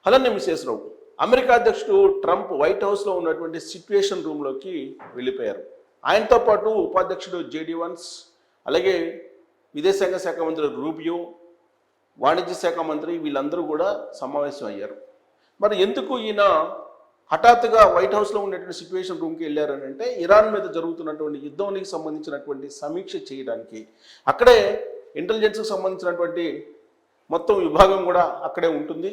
Hello Mrs రావు. America అధ్యక్షుడు Trump white హౌస్లో ఉన్నటువంటి సిట్యుయేషన్ రూమ్లోకి వెళ్ళిపోయారు. ఆయనతో పాటు ఉపాధ్యక్షుడు జేడీ వాన్స్, అలాగే విదేశాంగ శాఖ మంత్రి రూబియో, వాణిజ్య శాఖ మంత్రి వీళ్ళందరూ కూడా సమావేశం అయ్యారు. మరి ఎందుకు ఈయన హఠాత్తుగా వైట్ హౌస్లో ఉండేటువంటి సిట్యుయేషన్ రూమ్కి వెళ్ళారని అంటే, ఇరాన్ మీద జరుగుతున్నటువంటి యుద్ధానికి సంబంధించినటువంటి సమీక్ష చేయడానికి. అక్కడే ఇంటెలిజెన్స్కి సంబంధించినటువంటి మొత్తం విభాగం కూడా అక్కడే ఉంటుంది.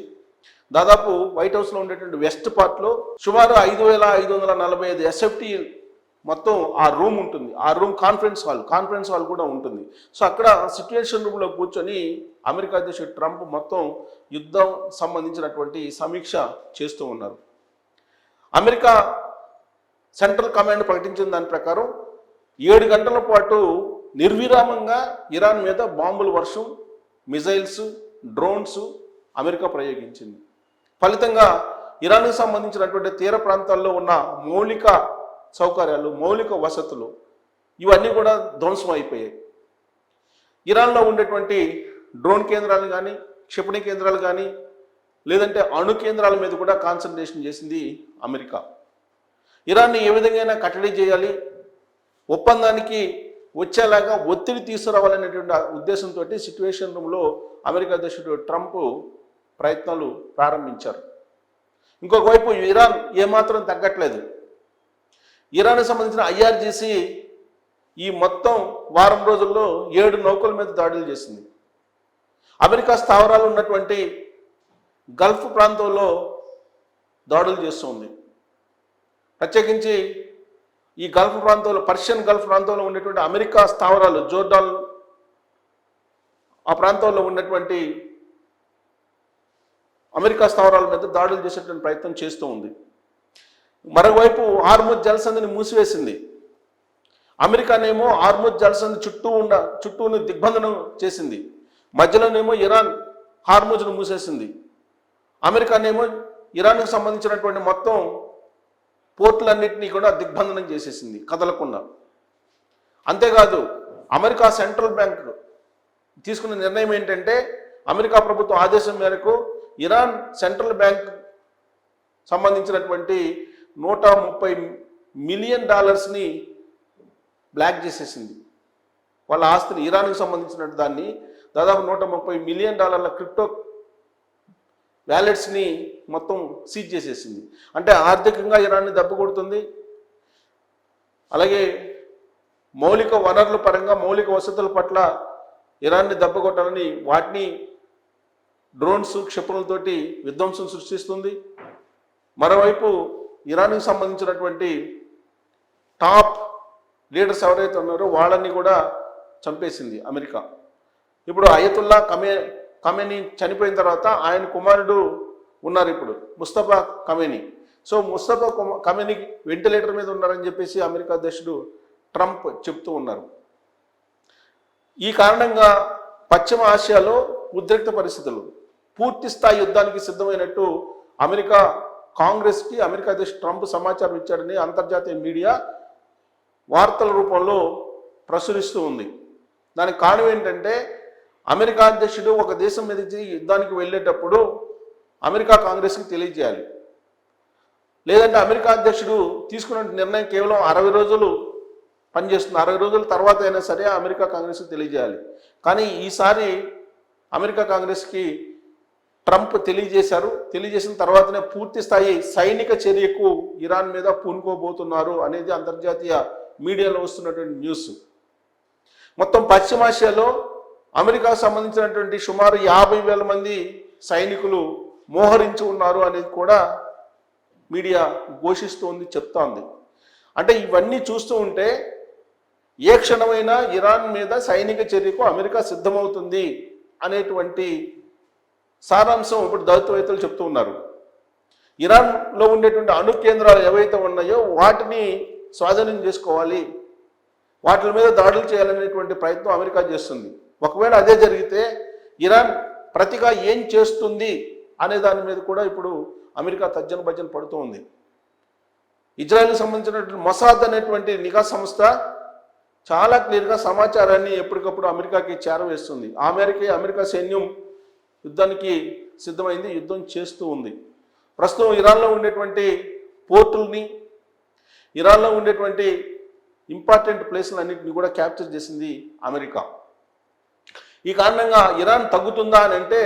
దాదాపు వైట్ హౌస్లో ఉండేటువంటి వెస్ట్ పార్ట్లో సుమారు 5545 ఎస్ఎఫ్టీ మొత్తం ఆ రూమ్ ఉంటుంది. ఆ రూమ్ కాన్ఫరెన్స్ హాల్ కూడా ఉంటుంది. సో అక్కడ సిట్యుయేషన్ రూమ్లో కూర్చొని అమెరికా అధ్యక్షుడు ట్రంప్ మొత్తం యుద్ధం సంబంధించినటువంటి సమీక్ష చేస్తూ ఉన్నారు. అమెరికా సెంట్రల్ కమాండ్ ప్రకటించిన దాని ప్రకారం 7 గంటల పాటు నిర్విరామంగా ఇరాన్ మీద బాంబుల వర్షం, మిజైల్స్, డ్రోన్స్ అమెరికా ప్రయోగించింది. ఫలితంగా ఇరాన్కి సంబంధించినటువంటి తీర ప్రాంతాల్లో ఉన్న మౌలిక సౌకర్యాలు, మౌలిక వసతులు ఇవన్నీ కూడా ధ్వంసం అయిపోయాయి. ఇరాన్లో ఉండేటువంటి డ్రోన్ కేంద్రాలు కానీ, క్షిపణి కేంద్రాలు కానీ, లేదంటే అణు కేంద్రాల మీద కూడా కాన్సన్ట్రేషన్ చేసింది అమెరికా. ఇరాన్ని ఏ విధంగా కట్టడి చేయాలి, ఒప్పందానికి వచ్చేలాగా ఒత్తిడి తీసుకురావాలనేటువంటి ఉద్దేశంతో సిట్యుయేషన్ రూమ్లో అమెరికా అధ్యక్షుడు ట్రంప్ ప్రయత్నాలు ప్రారంభించారు. ఇంకొక వైపు ఇరాన్ ఏమాత్రం తగ్గట్లేదు. ఇరాన్కి సంబంధించిన ఐఆర్జీసీ ఈ మొత్తం వారం రోజుల్లో 7 నౌకల మీద దాడులు చేసింది. అమెరికా స్థావరాలు ఉన్నటువంటి గల్ఫ్ ప్రాంతంలో దాడులు చేస్తుంది. ప్రత్యేకించి ఈ గల్ఫ్ ప్రాంతంలో, పర్షియన్ గల్ఫ్ ప్రాంతంలో ఉన్నటువంటి అమెరికా స్థావరాలు, జోర్డాన్ ఆ ప్రాంతంలో ఉన్నటువంటి అమెరికా స్థావరాల మీద దాడులు చేసేటువంటి ప్రయత్నం చేస్తూ ఉంది. మరోవైపు హార్ముజ్ జలసంధిని మూసివేసింది. అమెరికానేమో హార్ముజ్ జలసంధి చుట్టూను దిగ్బంధనం చేసింది. మధ్యలోనేమో ఇరాన్ హార్ముజ్ను మూసేసింది. అమెరికానేమో ఇరాన్కు సంబంధించినటువంటి మొత్తం పోర్టులన్నింటినీ కూడా దిగ్బంధనం చేసేసింది కదలకుండా. అంతేకాదు, అమెరికా సెంట్రల్ బ్యాంక్ తీసుకున్న నిర్ణయం ఏంటంటే, అమెరికా ప్రభుత్వం ఆదేశం మేరకు ఇరాన్ సెంట్రల్ బ్యాంక్ సంబంధించినటువంటి $130 మిలియన్ బ్లాక్ చేసేసింది. వాళ్ళ ఆస్తిని, ఇరాన్కి సంబంధించిన దాన్ని దాదాపు $130 మిలియన్ క్రిప్టో వ్యాలెట్స్ని మొత్తం సీజ్ చేసేసింది. అంటే ఆర్థికంగా ఇరాన్ని దెబ్బ కొడుతుంది. అలాగే మౌలిక వనరుల పరంగా, మౌలిక వసతుల పట్ల ఇరాన్ని దెబ్బ కొట్టాలని వాటిని డ్రోన్స్, క్షిపణులతోటి విధ్వంసం సృష్టిస్తుంది. మరోవైపు ఇరాన్కి సంబంధించినటువంటి టాప్ లీడర్స్ ఎవరైతే ఉన్నారో వాళ్ళని కూడా చంపేసింది అమెరికా. ఇప్పుడు అయతుల్లా ఖమేనీ చనిపోయిన తర్వాత ఆయన కుమారుడు ఉన్నారు ఇప్పుడు, Mustafa Khamenei. So Mustafa Khamenei ventilator మీద ఉన్నారని చెప్పేసి అమెరికా అధ్యక్షుడు ట్రంప్ చెప్తూ ఉన్నారు. ఈ కారణంగా పశ్చిమ ఆసియాలో ఉద్రిక్త పరిస్థితులు, పూర్తి స్థాయి యుద్ధానికి సిద్ధమైనట్టు అమెరికా కాంగ్రెస్కి అమెరికా అధ్యక్షుడు ట్రంప్ సమాచారం ఇచ్చాడని అంతర్జాతీయ మీడియా వార్తల రూపంలో ప్రచురిస్తూ ఉంది. దానికి కారణం ఏంటంటే, అమెరికా అధ్యక్షుడు ఒక దేశం మీద యుద్ధానికి వెళ్ళేటప్పుడు అమెరికా కాంగ్రెస్కి తెలియజేయాలి. లేదంటే అమెరికా అధ్యక్షుడు తీసుకున్న నిర్ణయం కేవలం 60 రోజులు పనిచేస్తుంది. 60 రోజుల తర్వాత అయినా సరే అమెరికా కాంగ్రెస్కి తెలియజేయాలి. కానీ ఈసారి అమెరికా కాంగ్రెస్కి ట్రంప్ తెలియజేసిన తర్వాతనే పూర్తి స్థాయి సైనిక చర్యకు ఇరాన్ మీద పూనుకోబోతున్నారు అనేది అంతర్జాతీయ మీడియాలో వస్తున్నటువంటి న్యూస్. మొత్తం పశ్చిమాసియాలో అమెరికాకు సంబంధించినటువంటి సుమారు 50,000 మంది సైనికులు మోహరించి ఉన్నారు అనేది కూడా మీడియా ఘోషిస్తోంది, చెప్తోంది. అంటే ఇవన్నీ చూస్తూ ఉంటే ఏ క్షణమైనా ఇరాన్ మీద సైనిక చర్యకు అమెరికా సిద్ధమవుతుంది అనేటువంటి సారాంశం ఇప్పుడు దౌత్యవేత్తలు చెప్తూ ఉన్నారు. ఇరాన్లో ఉండేటువంటి అణు కేంద్రాలు ఏవైతే ఉన్నాయో వాటిని స్వాధీనం చేసుకోవాలి, వాటి మీద దాడులు చేయాలనేటువంటి ప్రయత్నం అమెరికా చేస్తుంది. ఒకవేళ అదే జరిగితే ఇరాన్ ప్రతిగా ఏం చేస్తుంది అనే దాని మీద కూడా ఇప్పుడు అమెరికా తర్జన భర్జన పడుతూ ఉంది. ఇజ్రాయెల్కి సంబంధించినటువంటి మొసాద్ అనేటువంటి నిఘా సంస్థ చాలా క్లియర్గా సమాచారాన్ని ఎప్పటికప్పుడు అమెరికాకి చేరవేస్తుంది. ఆ మేరకి అమెరికా సైన్యం యుద్ధానికి సిద్ధమైంది, యుద్ధం చేస్తూ ఉంది. ప్రస్తుతం ఇరాన్లో ఉండేటువంటి పోర్టుల్ని, ఇరాన్లో ఉండేటువంటి ఇంపార్టెంట్ ప్లేసులన్నింటినీ కూడా క్యాప్చర్ చేసింది అమెరికా. ఈ కారణంగా ఇరాన్ తగ్గుతుందా అని అంటే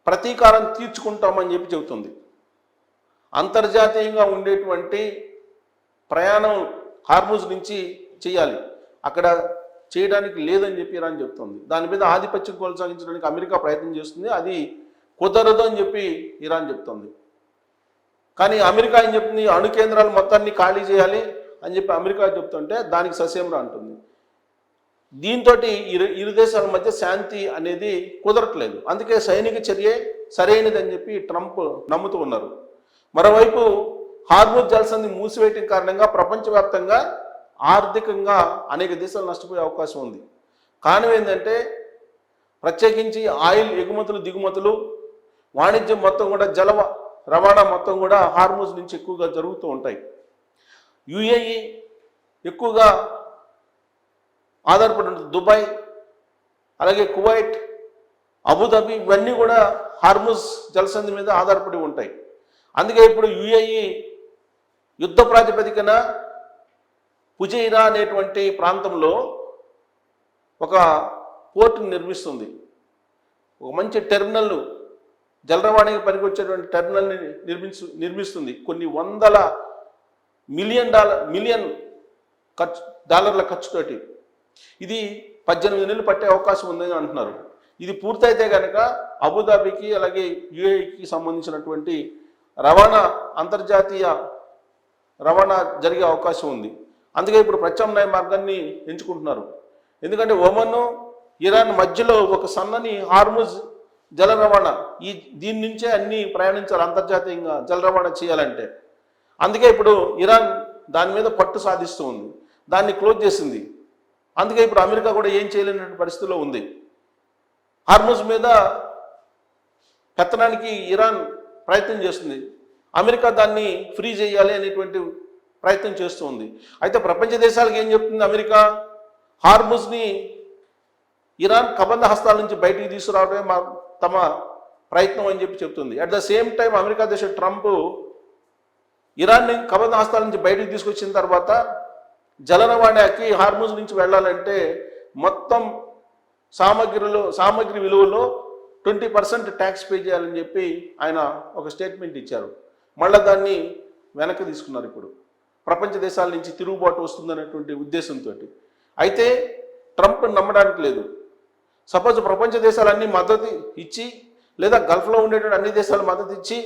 ప్రతీకారం తీర్చుకుంటామని చెప్పి చెబుతుంది. అంతర్జాతీయంగా ఉండేటువంటి ప్రయాణం హార్ముజ్ నుంచి చేయాలి, అక్కడ చేయడానికి లేదని చెప్పి ఇరాన్ చెప్తుంది. దాని మీద ఆధిపత్యం కొనసాగించడానికి అమెరికా ప్రయత్నం చేస్తుంది, అది కుదరదు అని చెప్పి ఇరాన్ చెప్తుంది. కానీ అమెరికా ఏం చెప్తుంది, అణు కేంద్రాలు మొత్తాన్ని ఖాళీ చేయాలి అని చెప్పి అమెరికా చెప్తుంటే దానికి ససేమరా అంటుంది. దీంతో ఇరు దేశాల మధ్య శాంతి అనేది కుదరట్లేదు. అందుకే సైనిక చర్యే సరైనదని చెప్పి ట్రంప్ నమ్ముతూ ఉన్నారు. మరోవైపు హార్ముజ్ జలసంధి మూసివేయటం కారణంగా ప్రపంచవ్యాప్తంగా ఆర్థికంగా అనేక దేశాలు నష్టపోయే అవకాశం ఉంది. కారణం ఏంటంటే ప్రత్యేకించి ఆయిల్ ఎగుమతులు దిగుమతులు వాణిజ్యం మొత్తం కూడా జల రవాణా మొత్తం కూడా హార్ముజ్ నుంచి ఎక్కువగా జరుగుతూ ఉంటాయి. యుఏఈ ఎక్కువగా ఆధారపడి ఉంటుంది, దుబాయ్, అలాగే కువైట్, అబుదాబి, ఇవన్నీ కూడా హార్ముజ్ జలసంధి మీద ఆధారపడి ఉంటాయి. అందుకే ఇప్పుడు యుఏఈ యుద్ధ ప్రాతిపదికన ఫుజైరా అనేటువంటి ప్రాంతంలో ఒక పోర్టుని నిర్మిస్తుంది. ఒక మంచి టెర్మినల్, జలరవాణాకి పనికొచ్చేటువంటి టెర్మినల్ని నిర్మిస్తుంది కొన్ని వందల మిలియన్ డాలర్ల ఖర్చుతోటి. ఇది 18 నెలలు పట్టే అవకాశం ఉందని అంటున్నారు. ఇది పూర్తయితే కనుక అబుదాబికి అలాగే యుఏఈకి సంబంధించినటువంటి రవాణా, అంతర్జాతీయ రవాణా జరిగే అవకాశం ఉంది. అందుకే ఇప్పుడు ప్రత్యామ్నాయ మార్గాన్ని ఎంచుకుంటున్నారు. ఎందుకంటే ఒమను, ఇరాన్ మధ్యలో ఒక సన్నని హార్ముజ్ జల రవాణా, దీని నుంచే అన్ని ప్రయాణించాలి, అంతర్జాతీయంగా జల రవాణా చేయాలంటే. అందుకే ఇప్పుడు ఇరాన్ దాని మీద పట్టు సాధిస్తూ ఉంది, దాన్ని క్లోజ్ చేసింది. అందుకే ఇప్పుడు అమెరికా కూడా ఏం చేయలేనటువంటి పరిస్థితిలో ఉంది. హార్ముజ్ మీద పెత్తనానికి ఇరాన్ ప్రయత్నం చేస్తుంది, అమెరికా దాన్ని ఫ్రీ చేయాలి అనేటువంటి ప్రయత్నం చేస్తూ ఉంది. అయితే ప్రపంచ దేశాలకు ఏం చెప్తుంది అమెరికా, హార్ముజ్ని ఇరాన్ కబంధ హస్తాల నుంచి బయటికి తీసుకురావడమే తమ ప్రయత్నం అని చెప్పి చెప్తుంది. At the same time America దేశ ట్రంప్ ఇరాన్ని కబంధ హస్తాల నుంచి బయటికి తీసుకొచ్చిన తర్వాత జల రవాణాకి హార్ముజ్ నుంచి వెళ్ళాలంటే మొత్తం సామగ్రి విలువలో 20% ట్యాక్స్ పే చేయాలని చెప్పి ఆయన ఒక స్టేట్మెంట్ ఇచ్చారు. మళ్ళీ దాన్ని వెనక్కి తీసుకున్నారు. ఇప్పుడు ప్రపంచ దేశాల నుంచి తిరుగుబాటు వస్తుందనేటువంటి ఉద్దేశంతో. అయితే ట్రంప్ నమ్మడానికి లేదు. సపోజ్ ప్రపంచ దేశాలన్నీ మద్దతు ఇచ్చి, లేదా గల్ఫ్లో ఉండేటువంటి అన్ని దేశాలు మద్దతు ఇచ్చి,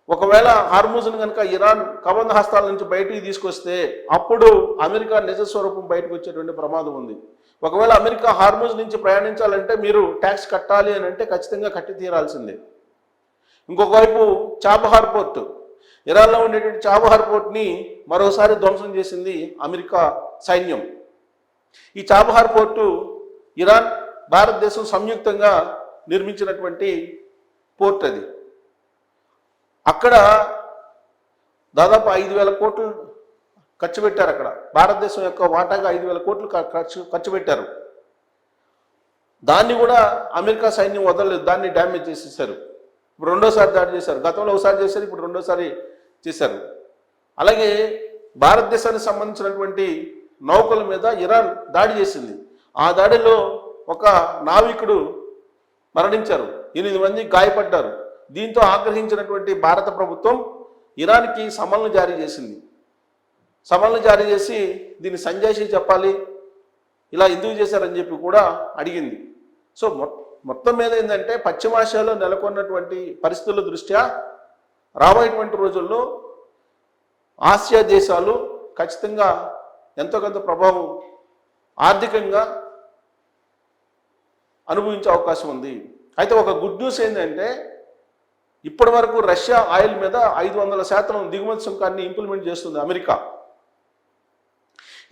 ఒకవేళ హార్ముజ్ను కనుక ఇరాన్ కబంధ హస్తాల నుంచి బయటికి తీసుకొస్తే అప్పుడు అమెరికా నిజస్వరూపం బయటకు వచ్చేటువంటి ప్రమాదం ఉంది. ఒకవేళ అమెరికా హార్ముజ్ నుంచి ప్రయాణించాలంటే మీరు ట్యాక్స్ కట్టాలి అని అంటే ఖచ్చితంగా కట్టి తీరాల్సిందే. ఇంకొక వైపు చాబహార్ పోర్టు, ఇరాన్లో ఉండేటువంటి చాబహార్ పోర్ట్ని మరోసారి ధ్వంసం చేసింది అమెరికా సైన్యం. ఈ చాబహార్ పోర్టు ఇరాన్, భారతదేశం సంయుక్తంగా నిర్మించినటువంటి పోర్ట్ అది. అక్కడ దాదాపు 5,000 కోట్లు ఖర్చు పెట్టారు. అక్కడ భారతదేశం యొక్క వాటాగా 5,000 కోట్లు ఖర్చు పెట్టారు. దాన్ని కూడా అమెరికా సైన్యం వదలలేదు, దాన్ని డ్యామేజ్ చేసేసారు. ఇప్పుడు రెండోసారి దాడి చేశారు. గతంలో ఒకసారి చేశారు, ఇప్పుడు రెండోసారి చేశారు. అలాగే భారతదేశానికి సంబంధించినటువంటి నౌకల మీద ఇరాన్ దాడి చేసింది. ఆ దాడిలో ఒక నావికుడు మరణించారు, 8 మంది గాయపడ్డారు. దీంతో ఆగ్రహించినటువంటి భారత ప్రభుత్వం ఇరాన్కి సమన్లు జారీ చేసింది. సమన్లు జారీ చేసి దీన్ని సంజాయిషీ చెప్పాలి, ఇలా ఎందుకు చేశారని చెప్పి కూడా అడిగింది. సో మొత్తం మీద ఏంటంటే పశ్చిమాసియాలో నెలకొన్నటువంటి పరిస్థితుల దృష్ట్యా రాబోయేటువంటి రోజుల్లో ఆసియా దేశాలు ఖచ్చితంగా ఎంతో కొంత ప్రభావం ఆర్థికంగా అనుభవించే అవకాశం ఉంది. అయితే ఒక గుడ్ న్యూస్ ఏంటంటే ఇప్పటి వరకు రష్యా ఆయిల్ మీద 500% దిగుమతి సుంకాన్ని ఇంప్లిమెంట్ చేస్తుంది అమెరికా.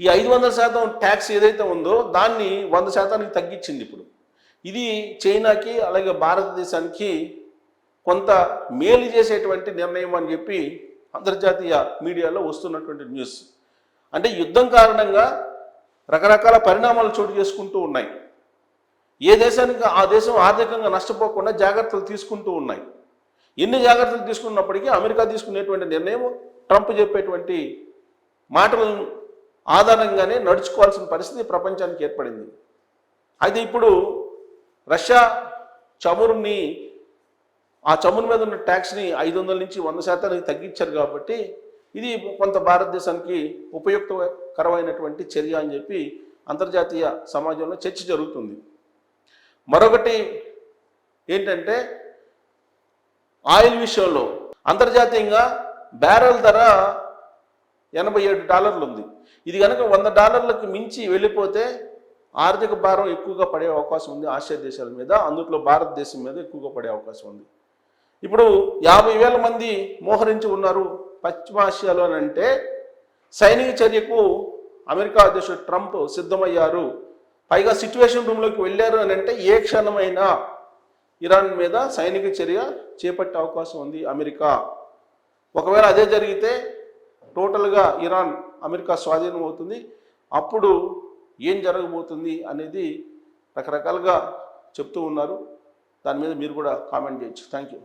ఈ 500% ట్యాక్స్ ఏదైతే ఉందో దాన్ని 100% తగ్గించింది ఇప్పుడు. ఇది చైనాకి అలాగే భారతదేశానికి కొంత మేలు చేసేటువంటి నిర్ణయం అని చెప్పి అంతర్జాతీయ మీడియాలో వస్తున్నటువంటి న్యూస్. అంటే యుద్ధం కారణంగా రకరకాల పరిణామాలు చోటు చేసుకుంటూ ఉన్నాయి. ఏ దేశానికి ఆ దేశం ఆర్థికంగా నష్టపోకుండా జాగ్రత్తలు తీసుకుంటూ ఉన్నాయి. ఎన్ని జాగ్రత్తలు తీసుకున్నప్పటికీ అమెరికా తీసుకునేటువంటి నిర్ణయం ట్రంప్ చెప్పేటువంటి మాటలను ఆధారంగానే నడుచుకోవాల్సిన పరిస్థితి ప్రపంచానికి ఏర్పడింది. అయితే ఇప్పుడు రష్యా చమురుని ఆ చమురు మీద ఉన్న ట్యాక్స్ని 500 నుంచి 100% తగ్గించారు కాబట్టి ఇది కొంత భారతదేశానికి ఉపయుక్తకరమైనటువంటి చర్య అని చెప్పి అంతర్జాతీయ సమాజంలో చర్చ జరుగుతుంది. మరొకటి ఏంటంటే ఆయిల్ విషయంలో అంతర్జాతీయంగా బ్యారెల్ ధర $87 ఉంది. ఇది కనుక $100 మించి వెళ్ళిపోతే ఆర్థిక భారం ఎక్కువగా పడే అవకాశం ఉంది ఆసియా దేశాల మీద, అందులో భారతదేశం మీద ఎక్కువగా పడే అవకాశం ఉంది. ఇప్పుడు 50,000 మంది మోహరించి ఉన్నారు పశ్చిమాసియాలో అని అంటే సైనిక చర్యకు అమెరికా అధ్యక్షుడు ట్రంప్ సిద్ధమయ్యారు. పైగా సిచ్యువేషన్ రూమ్లోకి వెళ్ళారు అని అంటే ఏ క్షణమైనా ఇరాన్ మీద సైనిక చర్య చేపట్టే అవకాశం ఉంది అమెరికా. ఒకవేళ అదే జరిగితే టోటల్గా ఇరాన్ అమెరికా స్వాధీనం అవుతుంది. అప్పుడు ఏం జరగబోతుంది అనేది రకరకాలుగా చెప్తూ ఉన్నారు. దాని మీద మీరు కూడా కామెంట్ చేయొచ్చు. Thank you.